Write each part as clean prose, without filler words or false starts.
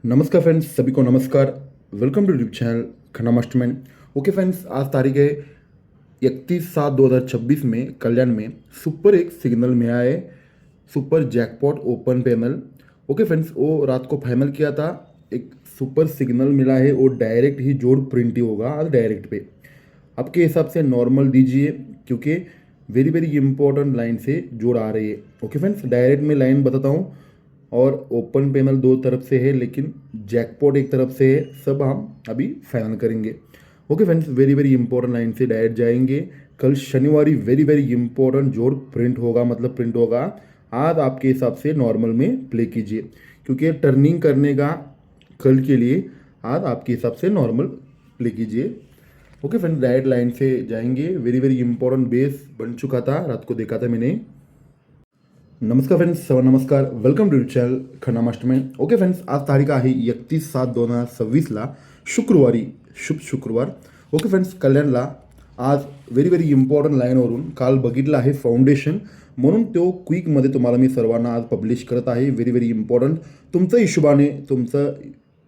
नमस्कार फ्रेंड्स, सभी को नमस्कार। Welcome to YouTube channel Khanna mastermind. Okay friends, आज तारीख है 31/7/2026 में कल्याण में सुपर एक सिग्नल मिला है, super jackpot open panel. Okay friends, वो रात को फाइनल किया था, एक सुपर सिग्नल मिला है, वो डायरेक्ट ही जोड़ प्रिंट ही होगा आज डायरेक्ट पे। आपके हिसाब से नॉर्मल दीजिए क्योंकि वेरी वेरी इंपॉर्टेंट लाइन से जोड़ आ रही है। ओके फ्रेंड्स, डायरेक्ट में लाइन बताता हूँ और ओपन पैनल दो तरफ से है लेकिन जैकपॉट एक तरफ से है। सब हम अभी फाइनल करेंगे। Okay friends, very very important line से डायरेक्ट जाएंगे। कल शनिवार वेरी वेरी इंपॉर्टेंट जोड़ प्रिंट होगा, मतलब प्रिंट होगा। आज आपके हिसाब से नॉर्मल में प्ले कीजिए क्योंकि टर्निंग करने का कल के लिए आज आपके हिसाब से नॉर्मल प्ले कीजिए। ओके फ्रेंड्स, डायरेक्ट लाइन से जाएंगे। वेरी वेरी इंपॉर्टेंट बेस बन चुका था, रात को देखा था मैंने। नमस्कार फ्रेंड्स, नमस्कार, welcome to channel Khanna mastermind. Okay friends, आज तारीख आहे 31/7/2026 शुक्रवारी, शुभ शुक्रवार। ओके फ्रेंड्स, कल्याणला आज वेरी वेरी इंपॉर्टंट लाईनवरून काल बघितलं आहे फाउंडेशन, म्हणून तो क्विकमध्ये तुम्हाला मी सर्वांना आज पब्लिश करत आहे। व्हेरी व्हेरी इम्पॉर्टंट, तुमचं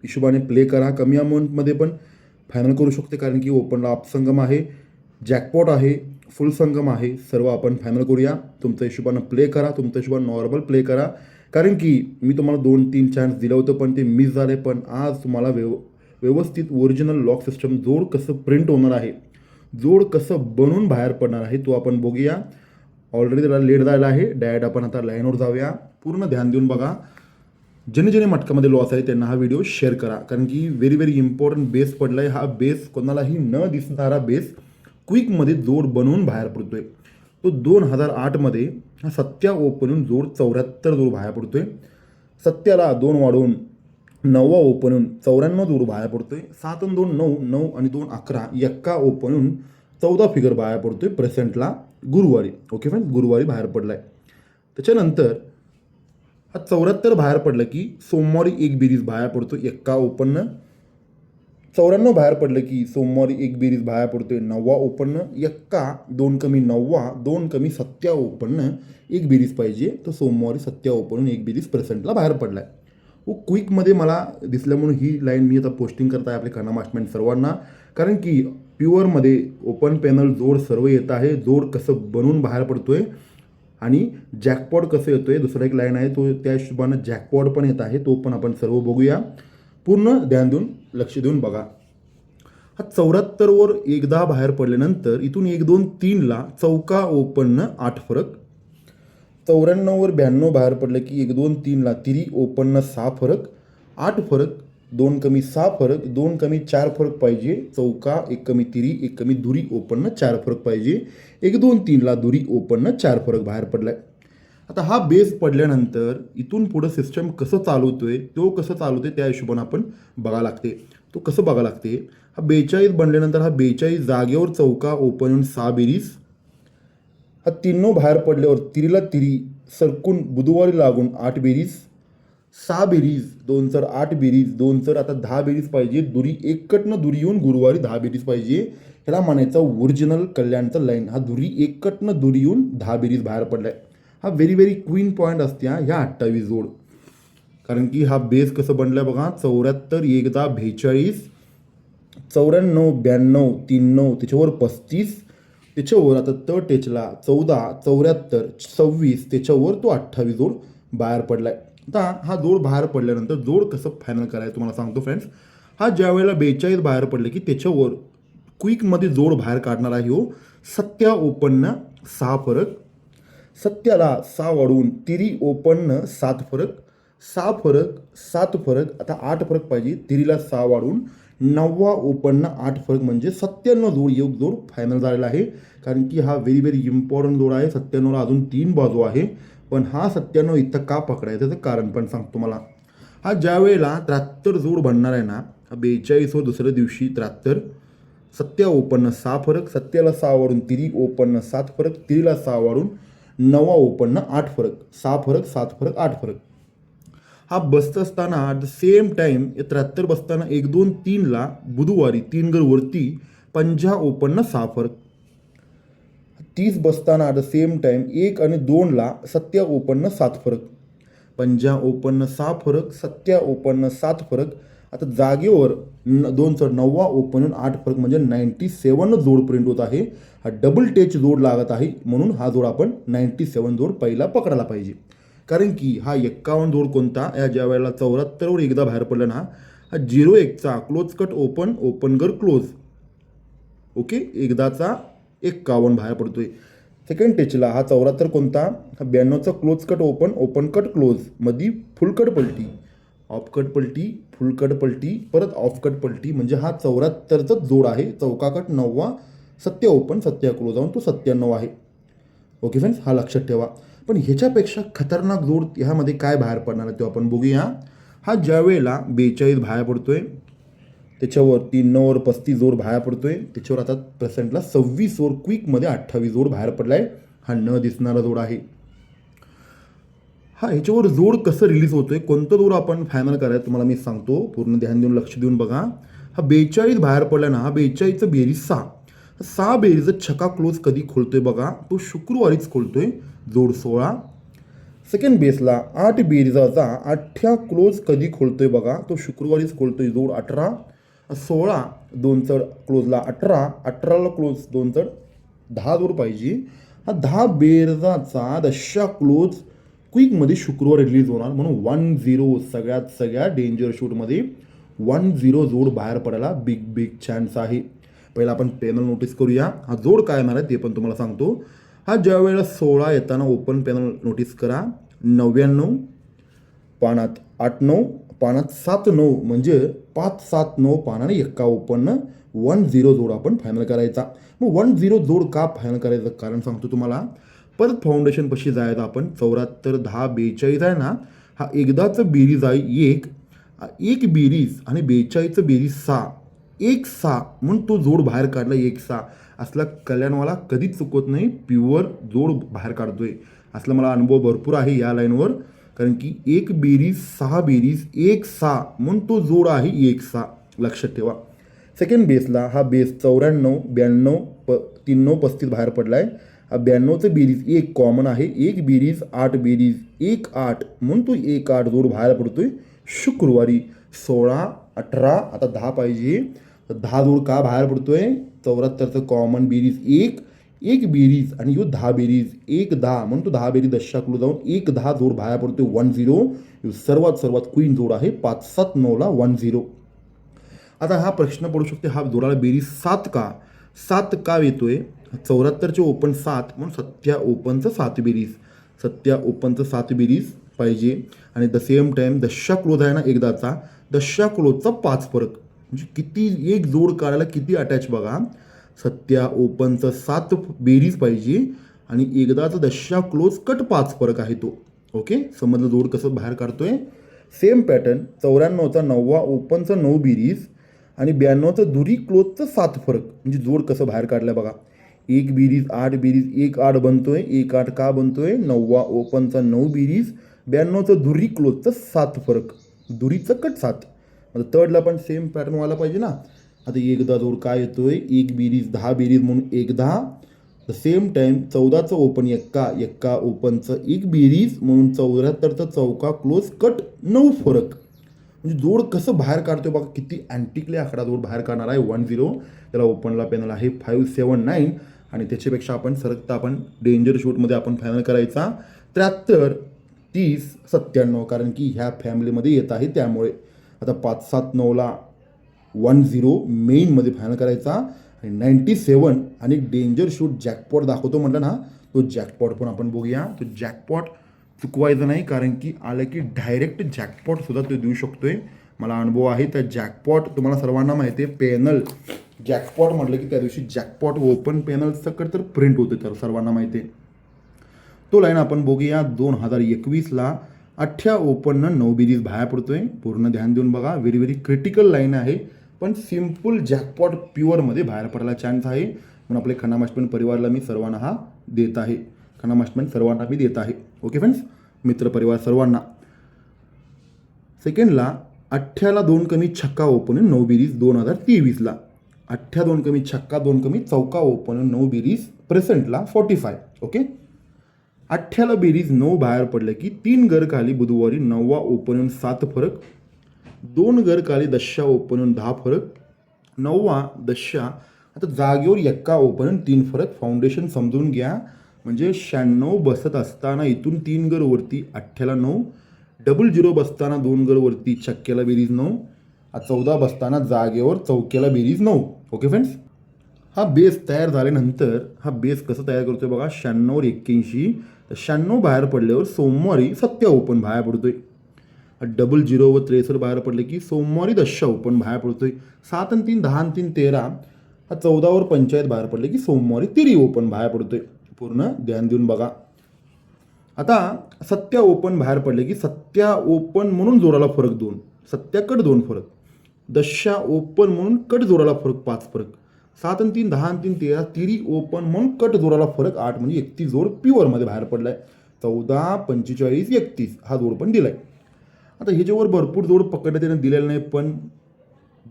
हिशोबाने प्ले करा। कमी अमाऊंटमध्ये पण फायनल करू शकते कारण की ओपनला अपसंगम आहे, जॅकपॉट आहे, फुल संगम आहे। सर्व आपण फायनल करूया। तुमच्या हिशोबानं प्ले करा, तुमच्या हिशोबानं नॉर्मल प्ले करा कारण की मी तुम्हाला 2-3 चान्स दिलं होतं पण ते मिस झाले। पण आज तुम्हाला व्यवस्थित ओरिजिनल लॉक सिस्टम जोड कसं प्रिंट होणार आहे, जोड कसं बनून बाहेर पडणार आहे तो आपण बघूया। ऑलरेडी त्याला लेट झाला आहे, डायरेक्ट आपण आता लाईनवर जाऊया। पूर्ण ध्यान देऊन बघा। ज्याने ज्याने मटकामध्ये लॉस आहे त्यांना हा व्हिडिओ शेअर करा कारण की व्हेरी व्हेरी इम्पॉर्टंट बेस पडला आहे। हा बेस कोणालाही न दिसणारा बेस क्विकमध्ये जोड बनवून बाहेर पडतोय। तो 2008मध्ये हा सत्या ओपनून जोड 74 जोड बाहेर पडतोय। सत्याला 2 वाढवून 9वा ओपनून 94 जोड बाहेर पडतोय। 7 आणि 2 9, 9 आणि 2 11, एक्का ओपनून 14 फिगर बाहेर पडतोय प्रेझेंटला गुरुवारी। ओके फ्रेंड्स, गुरुवारी बाहेर पडलाय। त्याच्यानंतर हा 74 बाहेर पडलं की सोमवारी एक बेरीज बाहेर पडतो, एक्का ओपननं। 94 बाहेर पडलं की सोमवारी एक बेरीज बाहेर पडतोय 9वा ओपननं, एक्का 2 कमी 9वा, 2 कमी सत्या ओपननं एक बेरीज पाहिजे। तर सोमवारी सत्या ओपनून एक बेरीज प्रेझेंटला बाहेर पडलाय। वो क्विकमध्ये मला दिसल्यामुळे ही लाईन मी आता पोस्टिंग करत आहे आपले खन्ना मास्टरमाइंड सर्वांना कारण की प्युअरमध्ये ओपन पॅनल जोड सर्व येत आहे। जोड कसं बनवून बाहेर पडतोय आणि जॅकपॉट कसं येतोय, दुसरा एक लाईन आहे तो त्या हिशोबानं जॅकपॉट पण येत आहे, तो पण आपण सर्व बघूया। पूर्ण ध्यान देऊन लक्ष देऊन बघा। हा 74वर एकदा बाहेर पडल्यानंतर इथून 1 2 3ला चौका ओपननं 8 फरक। 94वर 92 बाहेर पडलं की 1 2 3ला तिरी ओपननं 6 फरक, 8 फरक, 2 कमी 6 फरक, 2 कमी 4 फरक पाहिजे। चौका 1 कमी तिरी 1 कमी दुरी ओपननं 4 फरक पाहिजे। 1 2 3ला दुरी ओपननं 4 फरक बाहेर पडलाय। आता हा बेस पडल्यानंतर इथून पुढं सिस्टम कसं चालवतोय, तो कसं चालवतोय त्या हिशोबाने आपण बघा लागते। तो कसं बघा लागते, हा 42 बनल्यानंतर हा 42 जागेवर चौका ओपन होऊन 6 बेरीज। हा 3 बाहेर पडल्यावर तिरीला तिरी सरकून बुधवारी लागून 8 बेरीज, 6 बेरीज, 2 चर 8 बेरीज, 2 चर आता 10 बेरीज पाहिजे। दुरी एककटनं दुरी येऊन गुरुवारी 10 बेरीज पाहिजे। ह्याला म्हणायचा ओरिजिनल कल्याणचा लाईन। हा दुरी एककटनं दुरी येऊन 10 बेरीज बाहेर पडलाय। हा व्हेरी व्हेरी क्वीन पॉईंट असते ह्या 28 जोड कारण की हा बेस कसं बनलाय बघा। 74 एकदा 42, 94 92 39, त्याच्यावर 35, त्याच्यावर आता टेचला 14, 74, 26, त्याच्यावर तो 28 जोड बाहेर पडलाय। आता हा जोड बाहेर पडल्यानंतर जोड कसं फायनल करायचं तुम्हाला सांगतो फ्रेंड्स। हा ज्या वेळेला 42 बाहेर पडले की त्याच्यावर क्विकमध्ये जोड बाहेर काढणार आहे हो सत्या ओपननं 6 फरक, सत्याला 6 वाढवून तिरी ओपननं 7 फरक, 6 फरक 7 फरक, आता 8 फरक पाहिजे। तिरीला 6 वाढवून 9वा ओपननं 8 फरक म्हणजे 97 जोड योग जोड फायनल झालेला आहे कारण की हा व्हेरी व्हेरी इम्पॉर्टंट जोड आहे। 97ला अजून 3 बाजू आहे पण हा 97 इथं का पकडायचं त्याचं कारण पण सांगतो तुम्हाला। हा ज्या वेळेला 73 जोड बनणार आहे ना, हा 42वर दुसऱ्या दिवशी 73, सत्या ओपननं 6 फरक, सत्याला 6 वाढून तिरी ओपननं 7 फरक, तिरीला 6 वाढून 9वा ओपननं 8 फरक, 6 फरक 7 फरक 8 फरक। हा बसत असताना ॲट द सेम टाईम 73 बसताना 1 2 3ला बुधवारी 3 गर वरती 50 ओपननं 6 फरक। 30 बसताना ॲट द सेम टाईम 1 आणि 2ला सत्या ओपननं 7 फरक। पंजा ओपननं 6 फरक, सत्या ओपननं 7 फरक. आता जागेवर 2 चढ 9 ओपनून 8 फरक म्हणजे 97 जोड प्रिंट होत आहे. हा डबल टच जोड लागत आहे म्हणून हा जोड आपण 97 जोड पहिला पकडायला पाहिजे. कारण की हा 51 जोड कोणता, या ज्या वेळेला 74वर एकदा बाहेर पडला ना, हा 01चा क्लोज कट ओपन, ओपन कर क्लोज. ओके, एकदाचा 51 बाहेर पडतोय. सेकंड टेचला हा 74 कोणता, हा 92चा close cut open, open cut close, मधी फुल कट पलटी, ऑफ कट पलटी, फुल कट पलटी, परत ऑफ कट पलटी, म्हणजे हा 74चा जोड आहे. चौका cut 9 Satya open, Satya close जाऊन तो 97 आहे. ओके फ्रेंड्स, हा लक्षात ठेवा. पण ह्याच्यापेक्षा खतरनाक जोड ह्यामध्ये काय बाहेर पडणार आहे ते आपण बघूया. हा ज्या वेळेला 42 बाहेर पडतोय, त्याच्यावर 3 9 35 जोड बाहेर पडतोय, त्याच्यावर आता प्रेझेंटला 26 वर क्विकमध्ये 28 जोड बाहेर पडलाय. हा न दिसणारा जोड आहे. हा ह्याच्यावर जोड कसं रिलीज होतोय, कोणतं जोड आपण फायनल करायचं तुम्हाला मी सांगतो. पूर्ण ध्यान देऊन लक्ष देऊन बघा. हा 42 बाहेर पडला ना, हा 42चं बेरीज 6, 6 बेरीज छक्का क्लोज कधी खोलतोय बघा, तो शुक्रवारीच खोलतोय, जोड 16. सेकंड बेसला 8 बेरीजाचा 8 क्लोज कधी खोलतोय बघा, तो शुक्रवारीच खोलतोय, जोड 18. 16 2 चढ क्लोजला 18, 18ला क्लोज 2 चढ 10 जोड पाहिजे. हा 10 बेरजाचा दशा क्लोज क्विकमध्ये शुक्रवार रिलीज होणार म्हणून 10 सगळ्यात डेंजर शूटमध्ये 10 जोड बाहेर पडायला बिग चान्स आहे. पहिला आपण पॅनल नोटीस करूया. हा जोड काय येणार आहे ते पण तुम्हाला सांगतो. हा ज्या वेळेला 16 येताना ओपन पॅनल नोटीस करा, 99 पानात 8 9 पानात 7 9 म्हणजे 5 7 9 पानाने एका ओपननं 10 जोड आपण फायनल करायचा. मग 10 जोड का फायनल करायचं कारण सांगतो तुम्हाला. परत फाउंडेशन पशी जायचं आपण. 74 10 42 आहे ना, हा एकदाचं बेरीज आहे 1 बेरीज आणि 42चं बेरीज 6, 1 6 म्हणून तो जोड बाहेर काढला. 1 6 असला कल्याणवाला कधीच चुकत नाही, प्युअर जोड बाहेर काढतोय. असला मला अनुभव भरपूर आहे या लाईनवर. कारण की 1 बेरीज 6 बेरीज 1 6 म्हणून तो जोड आहे 1 6, लक्षात ठेवा. सेकंड बेसला हा बेस 94 92 3 9 35 बाहेर पडलाय. हा 92चं बेरीज 1 कॉमन आहे, 1 बेरीज 8 बेरीज 1 8 म्हणून तो 1 8 जोड बाहेर पडतोय शुक्रवारी. 16 18 आता 10 पाहिजे, 10 जोड का बाहेर पडतोय, 74चं कॉमन बेरीज 1 बेरीज आणि यो 10 बेरीज 1 10 म्हणून तो 10 बेरीज दशाकलो जाऊन 1 10 जोड बाहेर पडतोय 10. सर्वात क्वीन जोड आहे 5 7 9ला 10. आता हा प्रश्न पडू शकतो, हा जोडाला बेरीज 7 का येतोय. 74चे ओपन 7 म्हणून सत्या ओपनचं 7 बेरीज, सत्या ओपनचं 7 बेरीज पाहिजे. आणि द सेम टाईम दशा क्लोज आहे ना एकदाचा, दशा क्लोजचा 5 फरक म्हणजे किती, एक जोड काढायला किती अटॅच बघा. सत्या ओपनचं 7 बेरीज पाहिजे आणि एकदाचा दशा क्लोज कट 5 फरक आहे तो. ओके, समजलं जोड कसं बाहेर काढतोय. सेम पॅटर्न 94चा 9 ओपनचं 9 बेरीज आणि 92चं दुरी क्लोजचं 7 फरक म्हणजे जोड कसं बाहेर काढलं बघा. 1 बेरीज 8 बेरीज 1 8 बनतोय, 1 8 का बनतोय, 9 ओपनचा 9 बेरीज 92चं दुरी क्लोजचं 7 फरक, दुरीचं कट 7. आता थर्डला पण सेम पॅटर्न व्हायला पाहिजे ना. आता एकदा जोड काय येतोय, 1 बेरीज 10 बेरीज म्हणून 1 10. द सेम टाईम 14चं ओपन 1 ओपनचं 1 बेरीज म्हणून 74चं चौका क्लोज कट 9 फरक म्हणजे जोड कसं बाहेर काढतोय बघा. किती अँटिकली आकडा जोड बाहेर काढणार आहे 10. त्याला ओपनला पॅनल आहे 5 7 9 आणि त्याच्यापेक्षा आपण सरकता आपण डेंजर शूटमध्ये आपण फायनल करायचा 73 30 97 कारण की ह्या फॅमिलीमध्ये येत आहे त्यामुळे. आता 5 7 9ला 10 मेनमध्ये फायनल करायचा आणि 97 आणि डेंजर शूट जॅकपॉट दाखवतो म्हटलं ना, तो जॅकपॉट पण आपण बघूया. तो जॅकपॉट चुकवायचं नाही कारण की आलं की डायरेक्ट जॅकपॉटसुद्धा तो देऊ शकतोय. मला अनुभव आहे त्या जॅकपॉट, तुम्हाला सर्वांना माहिती आहे. पॅनल जॅकपॉट म्हटलं की त्या दिवशी जॅकपॉट ओपन पॅनल सकट तर प्रिंट होते, तर सर्वांना माहिती आहे. तो लाईन आपण बघूया. 2021ला 8 ओपननं 9 बेरीज बाहेर पडतोय. पूर्ण ध्यान देऊन बघा. व्हेरी क्रिटिकल लाईन आहे, पण सिम्पल जॅकपॉट प्युअरमध्ये बाहेर पडायला चान्स आहे. म्हणून आपले खन्ना मास्टरमॅन परिवाराला मी सर्वांना हा देत आहे. खन्ना मास्टरमॅन सर्वांना मी देत आहे. ओके फ्रेंड्स, मित्रपरिवार सर्वांना. सेकंडला 8ला 2 कमी छक्का ओपन 9 बेरीज 2023ला 8 2 कमी छक्का 2 कमी चौका ओपन 9 बेरीज प्रेझेंटला 45. ओके, 8ला बेरीज 9 बाहेर पडलं की 3 घर खाली बुधवारी 9वा ओपन 7 फरक, 2 घर खाली 10 ओपन 10 फरक, 9वा 10 आता जागेवर एक्का ओपन 3 फरक. फाउंडेशन समजून घ्या. म्हणजे 96 बसत असताना इथून 3 घर वरती 8ला 9, 00 बसताना 2 घर वरती छक्क्याला बेरीज 9, 14 बसताना जागेवर चौक्याला बेरीज 9. ओके फ्रेंड्स, हा बेस तयार झाल्यानंतर हा बेस कसं तयार करतोय बघा. 96 81, 96 बाहेर पडल्यावर सोमवारी 7 ओपन बाहेर पडतोय. 00 व 63 बाहेर पडले की सोमवारी 10 ओपन बाहेर पडतोय. 7 आणि 3 10 आणि 3 13, हा 14 वर 45 बाहेर पडले की सोमवारी 3 ओपन बाहेर पडतोय. पूर्ण ध्यान देऊन बघा. आता 7 ओपन बाहेर पडले की 7 ओपन म्हणून जोडाला फरक 2, 7 कट 2 फरक, 10 ओपन म्हणून कट जोडाला फरक 5 फरक, 7 आणि 3 10 आणि 3 13, 3 ओपन म्हणून कट जोडाला फरक 8, म्हणजे 31 जोड प्युअरमध्ये बाहेर पडलाय. 14 45 31 हा जोड पण दिलाय. आता ह्याच्यावर भरपूर जोड पकडले त्याने दिलेलं नाही, पण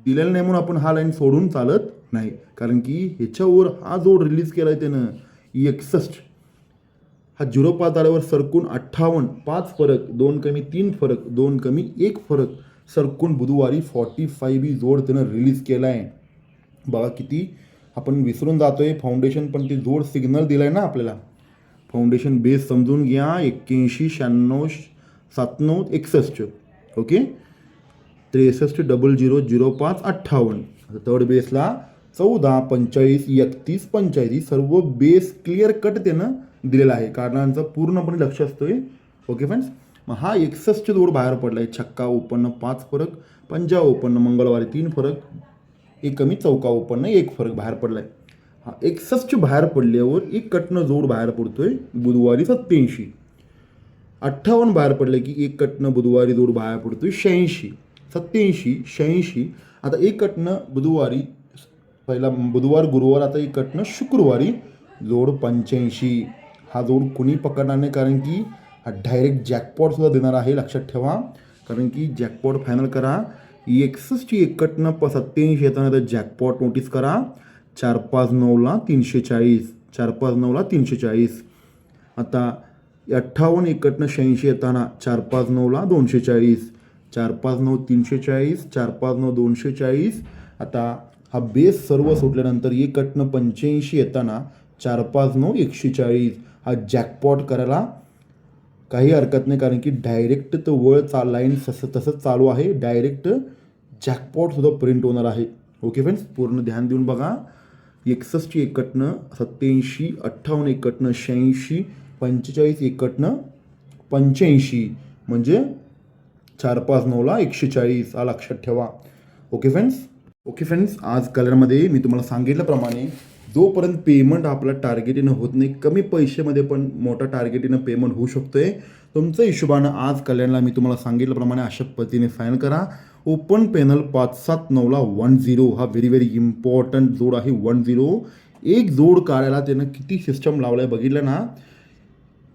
दिलेलं नाही म्हणून आपण हा लाईन सोडून चालत नाही. कारण की ह्याच्यावर हा जोड रिलीज केला आहे त्यानं 61, हा 05 आल्यावर सरकून 58 5 फरक, 2 कमी 3 फरक, 2 कमी 1 फरक सरकून बुधवारी 45 जोड त्यानं रिलीज केला आहे. बघा किती आपण विसरून जातोय. फाउंडेशन पण ते जोड सिग्नल दिलाय ना आपल्याला. फाउंडेशन बेस समजून घ्या. 81 96 97 61. ओके, 63 00 05 58. थर्ड बेसला 14 45 31 45 ही सर्व बेस क्लिअर कट त्यानं दिलेला आहे. कारणांचं पूर्णपणे लक्ष असतोय. ओके फ्रेंड्स, मग हा 61 जोड बाहेर पडला आहे. छक्का ओपन 5 फरक, पंजा ओपन मंगळवारी 3 फरक, एक कमी चौका ओपन 1 फरक बाहेर पडलाय. हा 61 बाहेर पडल्यावर एक कटनं जोड बाहेर पडतोय बुधवारी 87. 58 बाहेर पडले की एक कटनं बुधवारी जोड बाहेर पडतोय 86. 87 86. आता एक कटनं बुधवारी, पहिला बुधवार गुरुवार, आता एक कटनं शुक्रवारी जोड 85. हा जोड कुणी पकडणार नाही, कारण की हा डायरेक्ट जॅकपॉट सुद्धा देणार आहे. लक्षात ठेवा, कारण की जॅकपॉट फायनल करा. 61ची एक कटनं 87 येताना तर जॅकपॉट नोटीस करा. 459ला 340, 459ला 340. आता 58 एक कटनं 86 येताना 459ला 240, 459 340, 459 240. आता हा बेस सर्व सुटल्यानंतर एक कटनं 85 येताना 459 140. हा जॅकपॉट करायला काही हरकत नाही, कारण की डायरेक्ट तो लाईन तसंच चालू आहे. डायरेक्ट जॅकपॉट सुद्धा प्रिंट होणार आहे. ओके फ्रेंड्स, पूर्ण ध्यान देऊन बघा. 61 एक कटनं 87, 58 एक कटनं 86, 45 एक कटनं 85, म्हणजे 459ला 140. हा लक्षात ठेवा. ओके फ्रेंड्स, आज कलरमध्ये मी तुम्हाला सांगितल्याप्रमाणे जोपर्यंत पेमेंट आपला टार्गेटीनं होत नाही, कमी पैशामध्ये पण मोठा टार्गेटीनं पेमेंट होऊ शकतोय. तुमचं हिशोबानं आज कल्याणला मी तुम्हाला सांगितल्याप्रमाणे अशा पद्धतीने फायनल करा. ओपन पॅनल 579ला 10, हा व्हेरी इम्पॉर्टंट जोड आहे. 10 एक जोड काढायला त्यानं किती सिस्टम लावलाय बघितलं ना.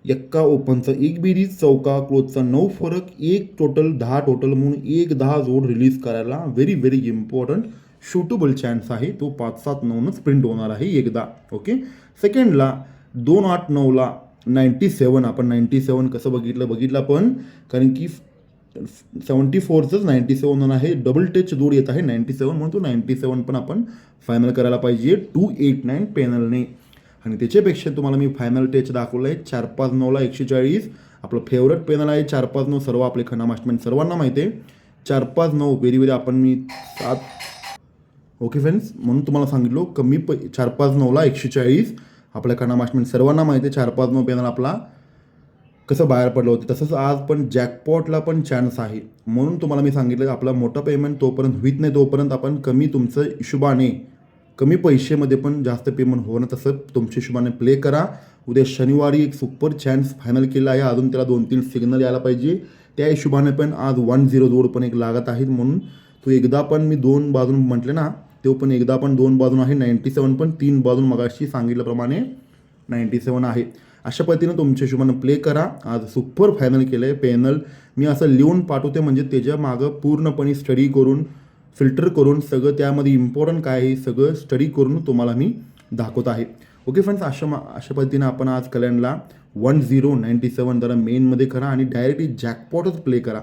एक्का ओपनचा 1 बेरीज, चौका क्लोजचा 9 फरक, एक टोटल 10 टोटल म्हणून 10 जोड रिलीज करायला व्हेरी इम्पॉर्टंट शूटेबल चान्स आहे. तो 579नच प्रिंट होणार आहे एकदा. ओके, सेकंडला 289ला 97. आपण 97 कसं बघितलं आपण, कारण की 74चंच 97 आहे. डबल टच जोड येत आहे 97, म्हणून तो 97 पण आपण फायनल करायला पाहिजे 289 पॅनलने. आणि त्याच्यापेक्षा तुम्हाला मी फायनल टच दाखवलं आहे 459ला 140. आपलं फेवरेट पॅनल आहे 459. सर्व आपले खन्ना मास्टरमाइंड सर्वांना माहिती आहे. 459 व्हेरी आपण मी 7. ओके फ्रेंड्स, म्हणून तुम्हाला सांगितलो कमी 459ला 140. आपल्या खन्ना मास्टरमाइंड सर्वांना माहिती आहे 459 पॅनल आपला कसं बाहेर पडलं होतं. तसंच आज पण जॅकपॉटला पण चान्स आहे. म्हणून तुम्हाला मी सांगितलं आपला मोठा पेमेंट तोपर्यंत होत नाही, तोपर्यंत आपण कमी तुमचं हिशोबाने कमी पैशामध्ये पण जास्त पेमेंट होणं तसं तुमच्या हिशोबाने प्ले करा. उद्या शनिवारी एक सुपर चान्स फायनल केला आहे. अजून त्याला 2-3 सिग्नल यायला पाहिजे. त्या हिशोबाने पण आज 10 जोड पण एक लागत आहेत. म्हणून तो एकदा पण मी 2 बाजून म्हटले ना, तो पण एकदा पण 2 बाजून आहे. 97 पण 3 बाजून मगाशी सांगितल्याप्रमाणे 97 आहे. अशा पद्धतीनं तुमच्या हिशोबानं प्ले करा. आज सुपर फायनल केलं आहे. पॅनल मी असं लिहून पाठवते, म्हणजे त्याच्या मागं पूर्णपणे स्टडी करून फिल्टर करून सगळं त्यामध्ये इम्पॉर्टंट काय आहे सगळं स्टडी करून तुम्हाला मी दाखवत आहे. ओके फ्रेंड्स, अशा पद्धतीनं आपण आज कल्याणला 1097 जरा मेनमध्ये करा आणि डायरेक्टली जॅकपॉटच प्ले करा.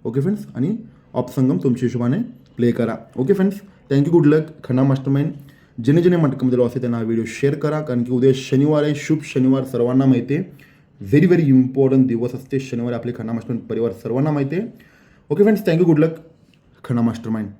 ओके फ्रेंड्स, आणि ऑपसंगम तुमच्या हिशोबाने प्ले करा. ओके फ्रेंड्स, थँक्यू, गुड लक. खन्ना मास्टरमाइंड जेणे मटकामध्ये लॉस आहे त्यांना हा व्हिडिओ शेअर करा, कारण की उद्या शनिवार आहे, शुभ शनिवार सर्वांना माहिती आहे. व्हेरी व्हेरी इम्पॉर्टंट दिवस असते शनिवारी आपले खन्ना मास्टरमाइंड परिवार सर्वांना माहिती आहे. ओके फ्रेंड्स, थँक्यू, गुड लक. खन्ना मास्टरमाइंड.